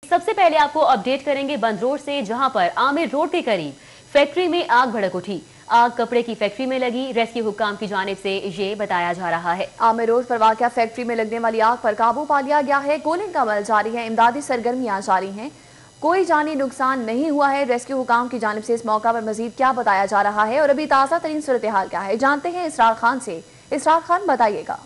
सबसे पहले आपको अपडेट करेंगे बंद रोड से, जहां पर आमिर रोड के करीब फैक्ट्री में आग भड़क उठी। आग कपड़े की फैक्ट्री में लगी। रेस्क्यू हुक्काम की जानिब से ये बताया जा रहा है। आमिर रोड पर वाक़या फैक्ट्री में लगने वाली आग पर काबू पा लिया गया है। कूलिंग का अमल जारी है, इमदादी सरगर्मियां जारी हैं। कोई जानी नुकसान नहीं हुआ है। रेस्क्यू हुकाम की जानिब से इस मौका पर मजीद क्या बताया जा रहा है और अभी ताज़ा तरीन सूरत हाल क्या है, जानते हैं इसरार खान से। इसरार खान, बताइएगा।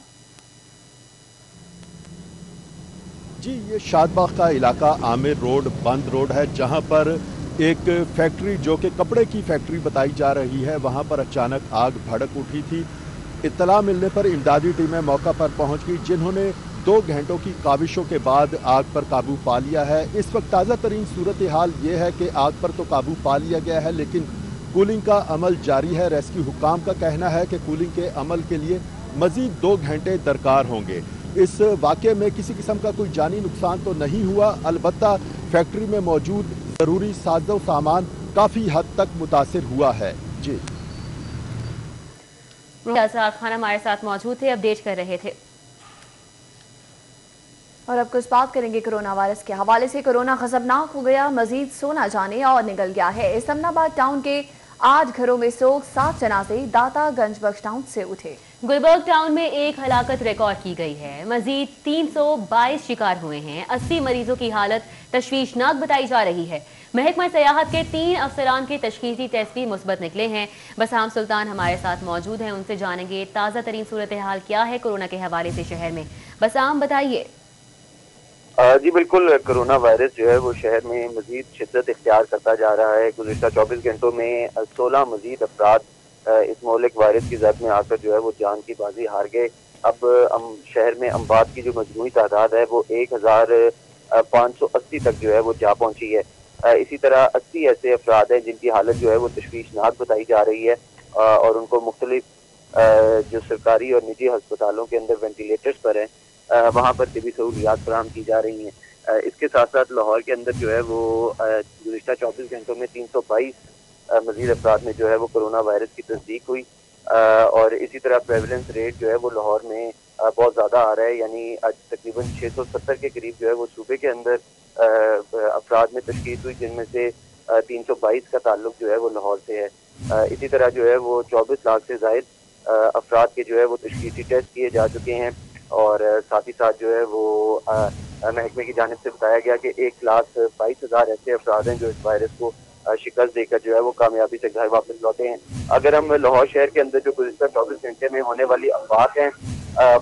जी, ये शादबाग का इलाका आमिर रोड बंद रोड है, जहां पर एक फैक्ट्री जो कि कपड़े की फैक्ट्री बताई जा रही है, वहां पर अचानक आग भड़क उठी थी। इत्तला मिलने पर इमदादी टीमें मौका पर पहुंच गई, जिन्होंने 2 घंटों की काविशों के बाद आग पर काबू पा लिया है। इस वक्त ताज़ा तरीन सूरत हाल ये है कि आग पर तो काबू पा लिया गया है, लेकिन कूलिंग का अमल जारी है। रेस्क्यू हुक्काम का कहना है कि कूलिंग के अमल के लिए मजीद 2 घंटे दरकार होंगे। इस वाक़े में किसी किस्म का कोई जानी नुकसान तो नहीं हुआ, अलबत्ता फैक्ट्री में मौजूद ज़रूरी साजो सामान काफ़ी हद तक मुतासिर हुआ है। जी, इसरार खान हमारे साथ मौजूद थे, अपडेट कर रहे थे। और अब कुछ बात करेंगे कोरोना वायरस के हवाले से। कोरोना खतरनाक हो गया, मजीद सोना जाने और निकल गया है। इस्लामाबाद टाउन के 8 घरों में सोग, 7 जनाजे दाता गंज बख्श टाउन से उठे। गुलबर्ग टाउन में एक हलाकत रिकॉर्ड की गई है। मजीद 322 शिकार हुए हैं। 80 मरीजों की हालत तशवीशनाक बताई जा रही है। महकमा सयाहत के 3 अफसरान के तशखीसी टेस्ट भी मुस्बत निकले हैं। बसाम सुल्तान हमारे साथ मौजूद हैं, उनसे जानेंगे ताज़ा तरीन सूरत हाल क्या है कोरोना के हवाले से शहर में। बसाम, बताइए। जी बिल्कुल, कोरोना वायरस जो है वो शहर में मजीद शिद्दत इख्तियार करता जा रहा है। गुज़िश्ता 24 घंटों में 16 मजीद अफराद इस मौलिक वायरस की जद में आकर जो है वो जान की बाजी हार गए। अब शहर में अमवात की जो मजमूई तादाद है वो 1580 तक जो है वो जा पहुंची है। इसी तरह 80 ऐसे अफराद हैं जिनकी हालत जो है वो तशवीशनाक बताई जा रही है और उनको मुख्तलिफ जो सरकारी और निजी अस्पतालों के अंदर वेंटिलेटर्स पर हैं, वहाँ पर तबी सहूलियात फराहम की जा रही हैं। इसके साथ साथ लाहौर के अंदर जो है वो गुज़िश्ता 24 घंटों में 322 मजीद अफराद में जो है वो कोरोना वायरस की तस्दीक हुई और इसी तरह प्रेवलेंस रेट जो है वो लाहौर में बहुत ज़्यादा आ रहा है। यानी आज तकरीबन 670 के करीब जो है वो सूबे के अंदर अफराद में तशखीस हुई, जिनमें से 322 का ताल्लुक जो है वो लाहौर से है। इसी तरह जो है वो 24 लाख से ज़ायद अफराद के जो है वो तशखीसी टेस्ट किए जा चुके हैं और साथ ही साथ जो है वो महकमे की जानिब से बताया गया कि 1,22,000 ऐसे अफराद हैं जो इस वायरस को शिकस्त देकर जो है वो कामयाबी से घर वापस लौटे हैं। अगर हम लाहौर शहर के अंदर जो गुज़िश्ता 24 घंटे में होने वाली अमवात हैं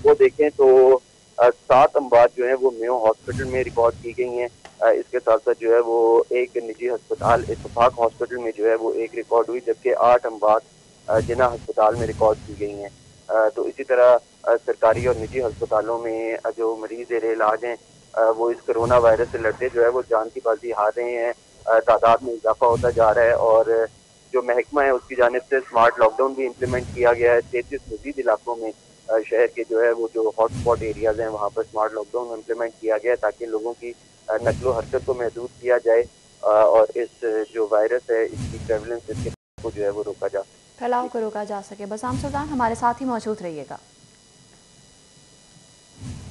वो देखें तो 7 अमवात जो है वो मेयो हॉस्पिटल में रिकॉर्ड की गई हैं। इसके साथ साथ जो है वो एक निजी अस्पताल इत्तफाक हॉस्पिटल में जो है वो एक रिकॉर्ड हुई, जबकि 8 अमवात जिना अस्पताल में रिकॉर्ड की गई हैं। तो इसी तरह सरकारी और निजी अस्पतालों में जो मरीज ज़ेरे इलाज हैं वो इस कोरोना वायरस से लड़ते जो है वो जान की बाजी हार रहे हैं। तादाद में इजाफा होता जा रहा है और जो महकमा है उसकी जानिब से स्मार्ट लॉकडाउन भी इम्प्लीमेंट किया गया है। 33 मजीद इलाकों में शहर के जो है वो जो हॉटस्पॉट एरियाज हैं वहाँ पर स्मार्ट लॉकडाउन इम्प्लीमेंट किया गया है ताकि लोगों की नकलो हरकत को महदूद किया जाए और इस जो वायरस है इसकी प्रेवलेंस इसके को जो है वो रोका जा सके, फैलाव को रोका जा सके। बसाम सुल्तान हमारे साथ ही मौजूद रहिएगा।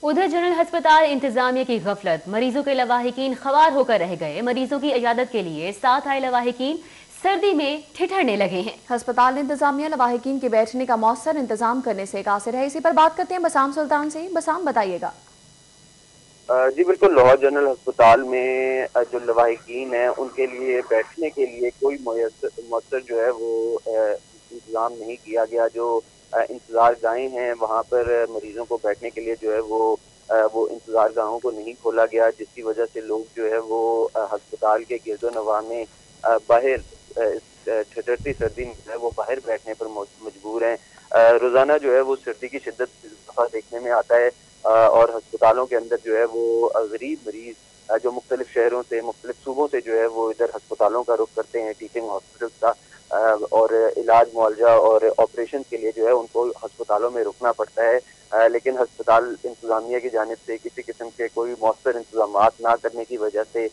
उधर जनरल अस्पताल इंतजामिया की गफलत, मरीजों के लवाहिकीन खवार होकर रह गए। मरीजों की इजाजत के लिए साथ आए लवाहिकीन सर्दी में ठिठरने लगे हैं। अस्पताल इंतजामिया लवाहिकीन के बैठने का मौसर इंतजाम करने से कासिर है। इसी पर बात करते हैं बसाम सुल्तान से। बसाम, बताइएगा। जी बिल्कुल, लाहौर जनरल अस्पताल में जो लवाहिकीन हैं उनके लिए बैठने के लिए कोई मौसर जो है वो इंतजाम नहीं किया गया। जो इंतजार गाहें हैं वहाँ पर मरीजों को बैठने के लिए जो है वो इंतजार गाहों को नहीं खोला गया, जिसकी वजह से लोग जो है वो अस्पताल के गिरदो नवा में बाहर ठिठरती सर्दी में जो है वो बाहर बैठने पर मजबूर हैं। रोजाना जो है वो सर्दी की शिद्दत देखने में आता है और अस्पतालों के अंदर जो है वो गरीब मरीज जो मुख्तलिफ शहरों से मुख्तलिफ सूबों से जो है वो इधर अस्पतालों का रुख करते हैं, टीचिंग हॉस्पिटल्स का, और इलाज मुआवजा और ऑपरेशन के लिए जो है उनको अस्पतालों में रुकना पड़ता है। लेकिन अस्पताल इंतजामिया की जानिब से किसी किस्म के कोई मौसर इंतजाम ना करने की वजह से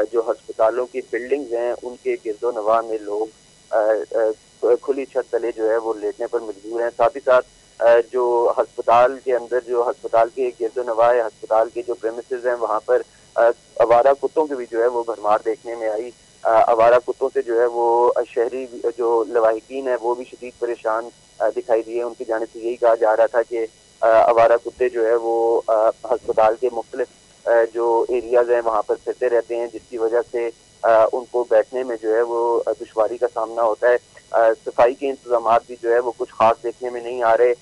जो अस्पतालों की बिल्डिंग्स हैं उनके गिरदो नवा में लोग खुली छत तले जो है वो लेटने पर मजबूर हैं। साथ ही साथ जो अस्पताल के अंदर जो अस्पताल के गिरदो नवा है, अस्पताल के जो प्रेमिसेस हैं वहाँ पर आवारा कुत्तों की भी जो है वो भरमार देखने में आई। आवारा कुत्तों से जो है वो शहरी जो लवाहिकीन है वो भी शदीद परेशान दिखाई दिए। उनकी जानिब से यही कहा जा रहा था कि आवारा कुत्ते जो है वो हस्पताल के मुख्तलिफ जो एरियाज हैं वहाँ पर फिरते रहते हैं, जिसकी वजह से उनको बैठने में जो है वो दुश्वारी का सामना होता है। सफाई के इंतजाम भी जो है वो कुछ खास देखने में नहीं आ रहे,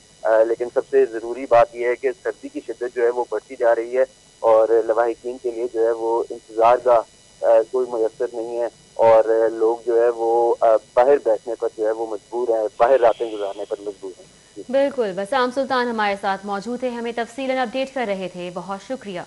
लेकिन सबसे ज़रूरी बात यह है कि सर्दी की शिद्दत जो है वो बढ़ती जा रही है और लवाहिकीन के लिए जो है वो इंतज़ार का कोई मुयसर नहीं है और लोग जो है वो बाहर बैठने पर जो है वो मजबूर हैं, बाहर रातें गुजारने पर मजबूर हैं। बिल्कुल, बसाम सुल्तान हमारे साथ मौजूद है, हमें तफसीलन अपडेट कर रहे थे, बहुत शुक्रिया।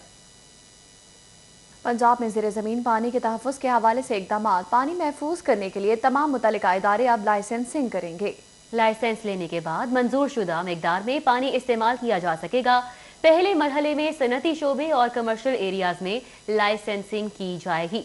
पंजाब में ज़ेरे ज़मीन पानी के तहफ़्फ़ुज़ के हवाले से इक़दाम। पानी महफूज करने के लिए तमाम मुतल्लिका इदारे अब लाइसेंसिंग करेंगे। लाइसेंस लेने के बाद मंजूर शुदा मिकदार में पानी इस्तेमाल किया जा सकेगा। पहले मरहले में सनती शोबे और कमर्शियल एरियाज में लाइसेंसिंग की जाएगी।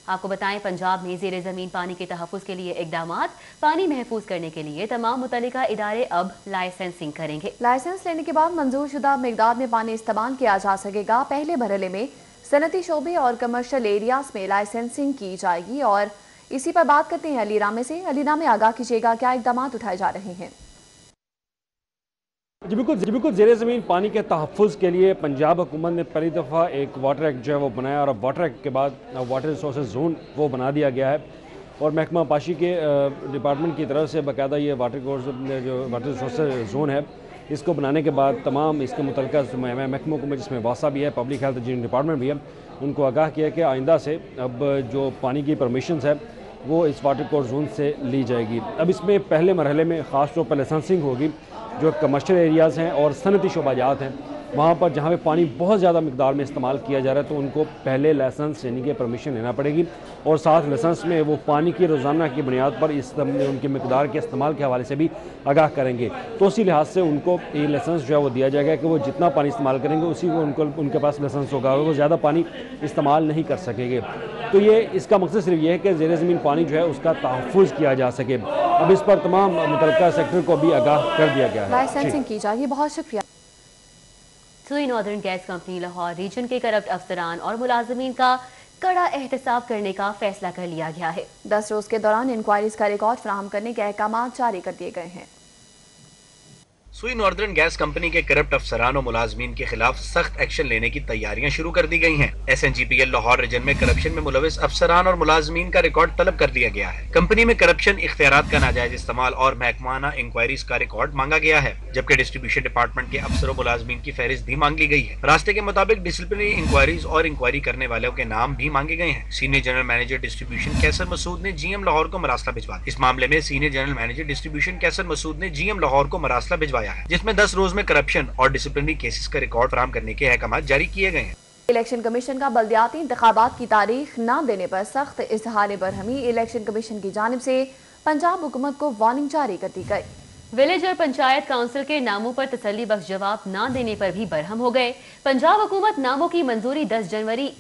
आपको बताएं, पंजाब में ज़ेरे ज़मीन पानी के तहफ़्फ़ुज़ के लिए इक़दामात। पानी महफूज करने के लिए तमाम मुतल्लिका इदारे अब लाइसेंसिंग करेंगे। लाइसेंस लेने के बाद मंजूर शुदा मिकदार में पानी इस्तेमाल किया जा सकेगा। पहले मरहले में सनती शोबे और कमर्शियल एरियाज में लाइसेंसिंग की जाएगी। और इसी पर बात करते हैं अली रामे से। अली रामे, आगाह कीजिएगा, क्या इक़दाम उठाए जा रहे हैं? जी बिल्कुल ज़ेरे ज़मीन पानी के तहफ़्फ़ुज़ के लिए पंजाब हुकूमत ने पहली दफ़ा एक वाटर एक्ट जो है वो बनाया और अब वाटर एक्ट के बाद वाटर रिसोर्सेज जोन वो बना दिया गया है और महकमा पाशी के डिपार्टमेंट की तरफ से बाकायदा ये जो वाटर रिसोर्सेज जोन है इसको बनाने के बाद तमाम इसके मुतल्लिका महकमों को, जिसमें वासा भी है, पब्लिक हेल्थ इंजीनियरिंग डिपार्टमेंट भी है, उनको आगाह किया कि आइंदा से अब जो पानी की परमिशंस है वो इस वाटर कोर्स जोन से ली जाएगी। अब इसमें पहले मरहले में ख़ास तौर पर लाइसेंसिंग होगी। जो कमर्शियल एरियाज़ हैं और सनती शोबाजात हैं वहाँ पर जहाँ पे पानी बहुत ज़्यादा मिकदार में इस्तेमाल किया जा रहा है तो उनको पहले लाइसेंस यानी कि परमिशन लेना पड़ेगी और साथ लाइसेंस में वो पानी की रोज़ाना की बुनियाद पर उनके मिकदार के इस्तेमाल के हवाले से भी आगाह करेंगे। तो उसी लिहाज से उनको ये लाइसेंस जो है वो दिया जाएगा कि वो जितना पानी इस्तेमाल करेंगे उसी को उनके पास लाइसेंस होगा और वो ज़्यादा पानी इस्तेमाल नहीं कर सकेंगे। तो ये इसका मकसद सिर्फ ये है कि ज़ेरे ज़मीन पानी जो है उसका तहफ़्फ़ुज़ किया जा सके। अब इस पर तमाम मुतल्लिका सेक्टर को भी आगाह कर दिया गया है। लाइसेंसिंग की जाएगी। बहुत शुक्रिया। Sui northern gas company Lahore region के करप्ट अफसरान और मुलाजमीन का कड़ा एहतसाब करने का फैसला कर लिया गया है। 10 रोज के दौरान इंक्वायरीज का रिकॉर्ड फराहम करने के अहकाम जारी कर दिए गए हैं। सुई नॉर्दर्न गैस कंपनी के करप्ट अफसरान और मुलाजमीन के खिलाफ सख्त एक्शन लेने की तैयारियां शुरू कर दी गई हैं। SNGPL लाहौर रीजन में करप्शन में मुलविस अफसरान और मुलाजमीन का रिकॉर्ड तलब कर दिया गया है। कंपनी में करप्शन, इख्तियारात का नाजायज इस्तेमाल और महकमाना इंक्वायरीज का रिकॉर्ड मांगा गया है, जबकि डिस्ट्रीब्यूशन डिपार्टमेंट के अफसरों मुलाजमीन की फहरिस्त भी मांगी गई है। रास्ते के मुताबिक डिसिप्लिनरी इंक्वायरीज और इंक्वायरी करने वालों के नाम भी मांगे गए हैं। सीनियर जनरल मैनेजर डिस्ट्रीब्यूशन कैसर मसूद ने GM लाहौर को मरासला भिजवा। इस मामले में सीनियर जनरल मैनेजर डिस्ट्रीब्यूशन कैसर मसूद ने GM लाहौर को मरासला भिजवाया है, जिसमें 10 रोज में करप्शन और डिसिप्लिनरी केसेस का रिकॉर्ड फराहम करने के अहकाम जारी किए गए हैं। इलेक्शन कमीशन का बल्दियाती इंतखाबात की तारीख न देने पर सख्त इजहार बरहमी। इलेक्शन कमीशन की जानिब से पंजाब हुकूमत को वार्निंग जारी कर दी गई। विलेज और पंचायत काउंसिल के नामों पर तसल्ली बख्श जवाब न देने पर भी बरहम हो गए। पंजाब हुकूमत नामों की मंजूरी 10 जनवरी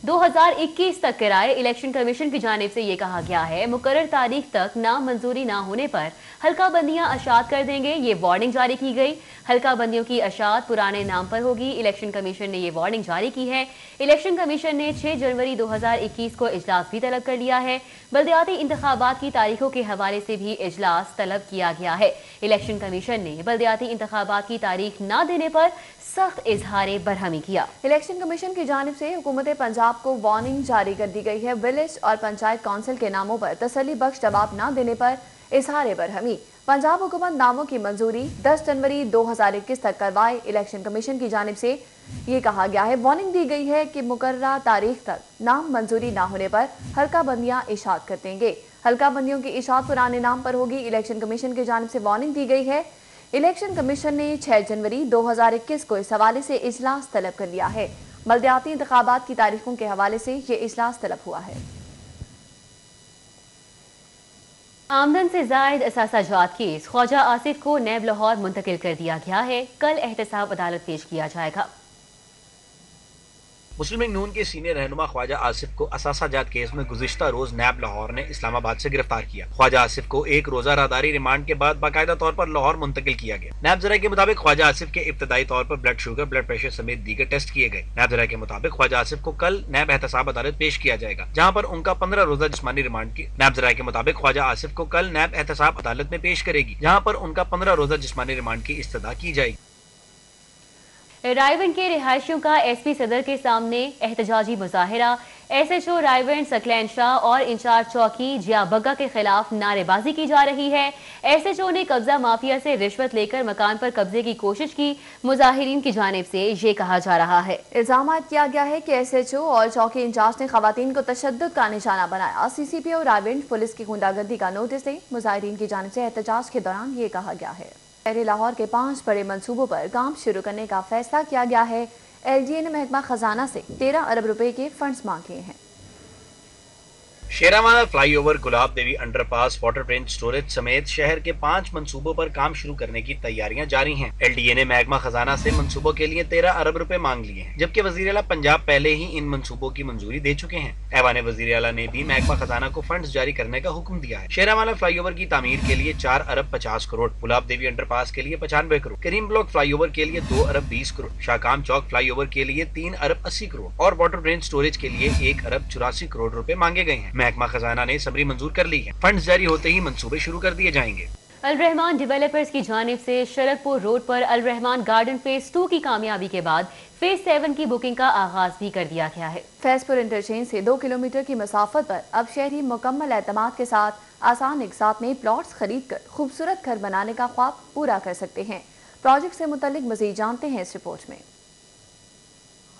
2021 तक कराए। इलेक्शन कमीशन की जानिब से ये कहा गया है मुकर्रर तारीख तक नाम मंजूरी ना होने पर हल्का बंदियां अशात कर देंगे। ये वार्निंग जारी की गई। हल्का बंदियों की अशात पुराने नाम पर होगी। इलेक्शन कमीशन ने ये वार्निंग जारी की है। इलेक्शन कमीशन ने 6 जनवरी 2021 को इजलास भी तलब कर लिया है। बल्दियाती इंतखाबात की तारीखों के हवाले से भी इजलास तलब किया गया है। इलेक्शन कमीशन ने बल्दियाती इंतखाबात की तारीख न देने पर सख्त इजहार बरहमी किया। इलेक्शन कमीशन की जानिब से हुकूमत पंजाब को वार्निंग जारी कर दी गई है। विलेज और पंचायत काउंसिल के नामों पर तसल्ली बख्श जवाब न देने पर इजहार बरहमी। पंजाब हुकूमत नामों की मंजूरी 10 जनवरी 2021 तक करवाए। इलेक्शन कमीशन की जानिब से ये कहा गया है, वार्निंग दी गई है कि मुकर्ररा तारीख तक नाम मंजूरी ना होने पर हल्का बंदियां इशात कर देंगे। हल्का बंदियों की इशात पुराने नाम पर होगी। इलेक्शन कमीशन की जानिब से वार्निंग दी गई है। इलेक्शन कमीशन ने 6 जनवरी 2021 को इस हवाले से इजलास तलब कर लिया है। बल्दियाती इंतखाबात की तारीखों के हवाले से ये इजलास तलब हुआ है। आमदन से जायद असासाजात केस ख्वाजा आसिफ को नैब लाहौर मुंतकिल कर दिया गया है। कल एहतसाब अदालत पेश किया जाएगा। मुस्लिम लीग नून के सीनियर रहनुमा ख्वाजा आसिफ को असासा जात केस में गुज़िश्ता रोज नैब लाहौर ने इस्लामाबाद से गिरफ्तार किया। ख्वाजा आसिफ को एक रोजा राहदारी रिमांड के बाद बाकायदा तौर पर लाहौर मुंतकिल किया गया। नैब ज़राए के मुताबिक ख्वाजा आसिफ के इब्तदाई तौर पर ब्लड शुगर, ब्लड प्रेशर समेत दीगर टेस्ट किए गए। नैब ज़राए के मुताबिक ख्वाजा आसिफ को कल नैब एहतसाब अदालत पेश किया जाएगा, जहाँ पर उनका 15 रोजा जिस्मानी रिमांड की नैब ज़राए के मुताबिक ख्वाजा आसिफ को कल नैब एहतसाब अदालत में पेश करेगी, जहाँ पर उनका 15 रोजा जिस्मानी रिमांड की इस्तदा की जाएगी। रायवन के रिहायशियों का एसपी सदर के सामने एहतजाजी मुजाहिरा। एसएचओ रायवन सकलैन शाह और इंचार्ज चौकी जिया बग्गा के खिलाफ नारेबाजी की जा रही है। एसएचओ ने कब्जा माफिया से रिश्वत लेकर मकान पर कब्जे की कोशिश की। मुजाहिरीन की जानिब से ये कहा जा रहा है, इल्जाम किया गया है कि एसएचओ और चौकी इंचार्ज ने खवातीन को तशद्दुद का निशाना बनाया। सीसीपी और रायवन पुलिस की गुंडागर्दी का नोटिस दे। मुजाहिरीन की जानिब से एहतजाज के दौरान ये कहा गया है, शहर लाहौर के 5 बड़े मंसूबों पर काम शुरू करने का फैसला किया गया है। एलडीए ने महकमा खजाना से 13 अरब रुपए के फंड्स मांगे हैं। शेरावाला फ्लाईओवर, गुलाब देवी अंडरपास, वाटर ट्रेन स्टोरेज समेत शहर के 5 मंसूबों पर काम शुरू करने की तैयारियां जारी हैं। एलडीए ने महकमा खजाना से मंसूबों के लिए 13 अरब रुपए मांग लिए हैं, जबकि वजीर आला पंजाब पहले ही इन मंसूबों की मंजूरी दे चुके हैं। ऐवान वजीर आला ने भी महकमा खजाना को फंड्स जारी करने का हुक्म दिया है। शेरावाला फ्लाईओवर की तामीर के लिए 4 अरब 50 करोड़, गुलाब देवी अंडरपास के लिए 95 करोड़, करीम ब्लॉक फ्लाईओवर के लिए 2 अरब 20 करोड़, शाहकाम चौक फ्लाईओवर के लिए 3 अरब 80 करोड़ और वाटर ट्रेन स्टोरेज के लिए 1 अरब 84 करोड़ रुपए मांगे गए हैं। महकमा खजाना ने समरी मंजूर कर ली है। फंड्स जारी होते ही मंसूबे शुरू कर दिए जाएंगे। अल रहमान डेवलपर्स की जानिब से शरदपुर रोड पर अल रहमान गार्डन फेज 2 की कामयाबी के बाद फेज 7 की बुकिंग का आगाज भी कर दिया गया है। फैजपुर इंटरचेंज से 2 किलोमीटर की मसाफत पर अब शहरी मुकम्मल एतमाद के साथ आसान इकसात में प्लॉट्स खरीद कर खूबसूरत घर बनाने का ख्वाब पूरा कर सकते हैं। प्रोजेक्ट से मुतल्लिक मजीद जानते हैं इस रिपोर्ट में।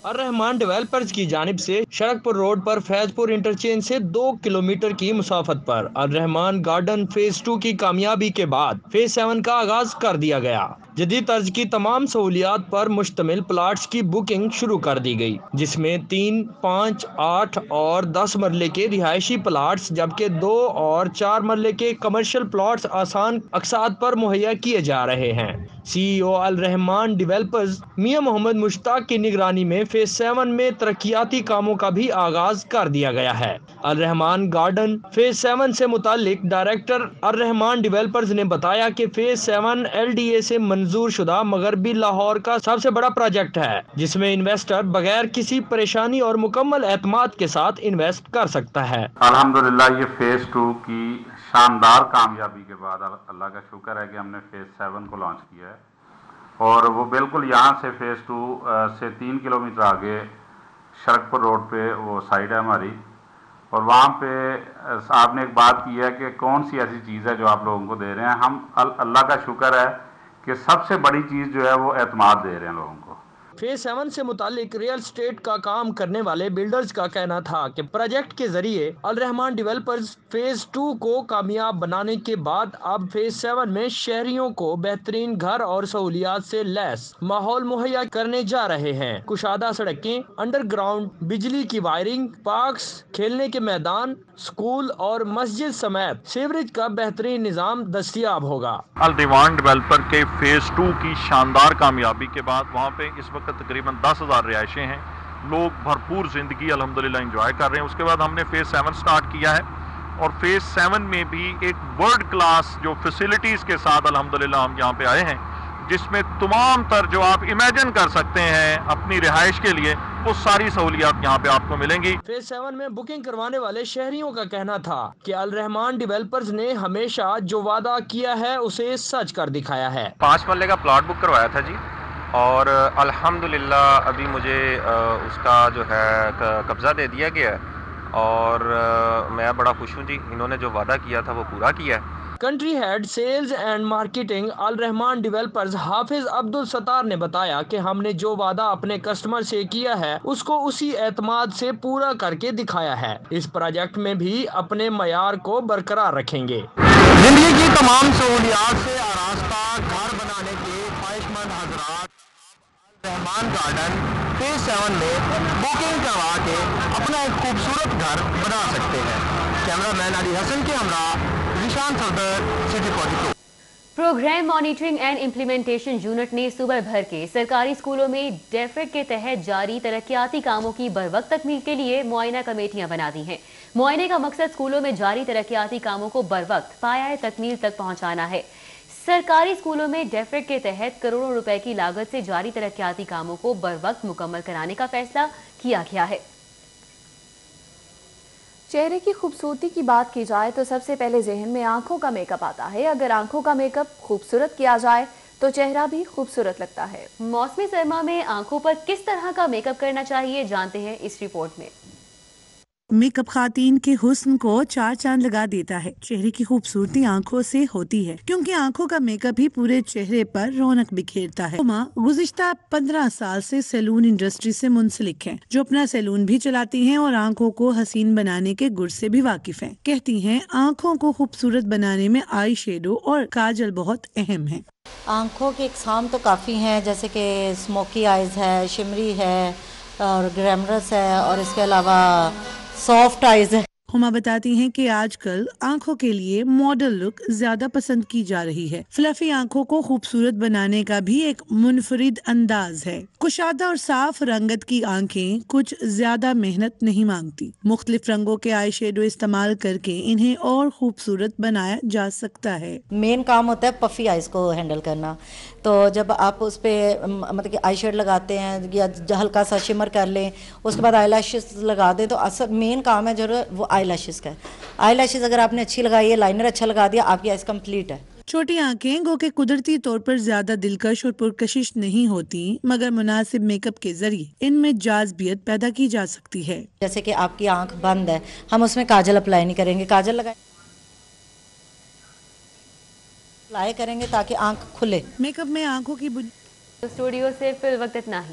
अल रहमान डेवलपर्स की जानिब से शरदपुर रोड पर फैजपुर इंटरचेंज से 2 किलोमीटर की मुसाफत पर अल रहमान गार्डन फेज 2 की कामयाबी के बाद फेज 7 का आगाज कर दिया गया। जदीद तर्ज की तमाम सहूलियात पर मुश्तमिल प्लाट्स की बुकिंग शुरू कर दी गई, जिसमें 3, 5, 8 और 10 मरले के रिहायशी प्लाट्स जबकि 2 और 4 मरले के कमर्शियल प्लाट्स आसान अकसात पर मुहैया किए जा रहे हैं। CEO अल रहमान डेवलपर्स मियां मोहम्मद मुश्ताक की निगरानी में फेज 7 में तरक्याती कामों का भी आगाज कर दिया गया है। अल रहमान गार्डन फेज 7 से मुतालिक डायरेक्टर अल रहमान डेवलपर्स ने बताया कि फेज 7 LDA से मंजूर शुदा मगरबी लाहौर का सबसे बड़ा प्रोजेक्ट है, जिसमें इन्वेस्टर बगैर किसी परेशानी और मुकम्मल एतमाद के साथ इन्वेस्ट कर सकता है। अल्हम्दुलिल्लाह ये फेज 2 की शानदार कामयाबी के बाद अल्लाह का शुक्र है कि हमने फेज 7 को लॉन्च किया है और वो बिल्कुल यहाँ से फेज 2 से 3 किलोमीटर आगे शरदपुर रोड पे वो साइड है हमारी। और वहाँ पे आपने एक बात की है कि कौन सी ऐसी चीज़ है जो आप लोगों को दे रहे हैं। हम अल्लाह का शुक्र है कि सबसे बड़ी चीज़ जो है वो एतमाद दे रहे हैं लोगों को। फेज 7 से मुतालिक रियल स्टेट का काम करने वाले बिल्डर्स का कहना था कि प्रोजेक्ट के जरिए अल रहमान डेवलपर्स फेज 2 को कामयाब बनाने के बाद अब फेज 7 में शहरियों को बेहतरीन घर और सहूलियात से लैस माहौल मुहैया करने जा रहे हैं। कुशादा सड़कें, अंडरग्राउंड बिजली की वायरिंग, पार्क्स, खेलने के मैदान, स्कूल और मस्जिद समेत सीवरेज का बेहतरीन निजाम दस्तयाब होगा। अल रहमान डेवलपर के फेज 2 की शानदार कामयाबी के बाद वहाँ पे इस वक्त तकरीबन 10,000 रिहायशें हैं। लोग भरपूर ज़िंदगी अल्हम्दुलिल्लाह एंजॉय कर रहे हैं। उसके बाद हमने फेज 7 स्टार्ट किया है और फेज 7 में भी एक वर्ल्ड क्लास जो फैसिलिटीज़ के साथ अल्हम्दुलिल्लाह हम यहाँ पे आए हैं, जिसमें तमाम तर जो आप इमेजिन कर सकते हैं अपनी रिहाइश के लिए वो सारी सहूलियात यहाँ पे आपको मिलेंगी। फेज 7 में बुकिंग करवाने वाले शहरियों का कहना था कि अल रहमान डेवलपर्स ने हमेशा जो वादा किया है उसे सच कर दिखाया है। 5 मरले का प्लॉट बुक करवाया था जी और अल्हम्दुलिल्लाह अभी मुझे उसका जो है कब्ज़ा दे दिया गया है और मैं बड़ा खुश हूँ जी। इन्होंने जो वादा किया था वो पूरा किया है। Country head sales and marketing Al Rahman developers Hafiz Abdul Sattar ने बताया कि हमने जो वादा अपने कस्टमर से किया है उसको उसी एतमाद से पूरा करके दिखाया है। इस प्रोजेक्ट में भी अपने मयार को बरकरार रखेंगे। जिंदगी की तमाम सहूलियात से आरास्ता घर बनाने के ख्वाहिशमंद हजरात रहमान गार्डन फेज 7 में बुकिंग करवा के अपना एक खूबसूरत घर बना सकते हैं। कैमरामैन अली हसन के हमरा निशान Safdar, city 42। Program monitoring and implementation unit ने सूबे भर के सरकारी स्कूलों में डेफरेट के तहत जारी तरक्याती कामों की बरवक्त तकमील के लिए मुआयना कमेटियां बना दी हैं। मुआयने का मकसद स्कूलों में जारी तरक्याती कामों को बरवक्त पाया तकमील तक पहुंचाना है। सरकारी स्कूलों में डेफरेट के तहत करोड़ों रुपए की लागत से जारी तरक्याती कामों को बरवक्त मुकम्मल कराने का फैसला किया गया है। चेहरे की खूबसूरती की बात की जाए तो सबसे पहले जहन में आंखों का मेकअप आता है। अगर आंखों का मेकअप खूबसूरत किया जाए तो चेहरा भी खूबसूरत लगता है। मौसमी सरमा में आंखों पर किस तरह का मेकअप करना चाहिए, जानते हैं इस रिपोर्ट में। मेकअप खातीन के हुस्न को चार चांद लगा देता है। चेहरे की खूबसूरती आंखों से होती है, क्योंकि आंखों का मेकअप ही पूरे चेहरे पर रौनक बिखेरता है। हुमा गुज़िश्ता 15 साल से सैलून इंडस्ट्री से मुंसलिक हैं, जो अपना सैलून भी चलाती हैं और आंखों को हसीन बनाने के गुर से भी वाकिफ हैं। कहती हैं आंखों को खूबसूरत बनाने में आई शेडो और काजल बहुत अहम है। आंखों के इकसाम तो काफ़ी हैं, जैसे कि स्मोकी आइज़ है, शिमरी है और ग्लैमरस है, और इसके अलावा सॉफ्ट आइज है। हुमा बताती हैं कि आजकल आंखों के लिए मॉडल लुक ज्यादा पसंद की जा रही है। फ्लफी आंखों को खूबसूरत बनाने का भी एक मुनफरिद अंदाज है। कुशादा और साफ रंगत की आंखें कुछ ज्यादा मेहनत नहीं मांगती। मुख्तलिफ रंगों के आई शेडो इस्तेमाल करके इन्हें और खूबसूरत बनाया जा सकता है। मेन काम होता है पफी आइज को हैंडल करना। तो जब आप उस पे मतलब कि आई शेड लगाते हैं या हल्का सा शिमर कर लें, उसके बाद आई लैशेस लगा दें, तो असल मेन काम है जो वो आई लैशेस का है। आई लैशेस अगर आपने अच्छी लगाई है, लाइनर अच्छा लगा दिया, आपकी आइज कंप्लीट है। छोटी आंखें गो के कुदरती तौर पर ज्यादा दिलकश और पुरकशिश नहीं होती, मगर मुनासिब मेकअप के जरिए इनमें जाज़बियत पैदा की जा सकती है। जैसे कि आपकी आंख बंद है, हम उसमें काजल अप्लाई नहीं करेंगे, काजल लगाए अप्लाई करेंगे ताकि आंख खुले। मेकअप में आंखों की स्टूडियो से फिर वक्त इतना ही।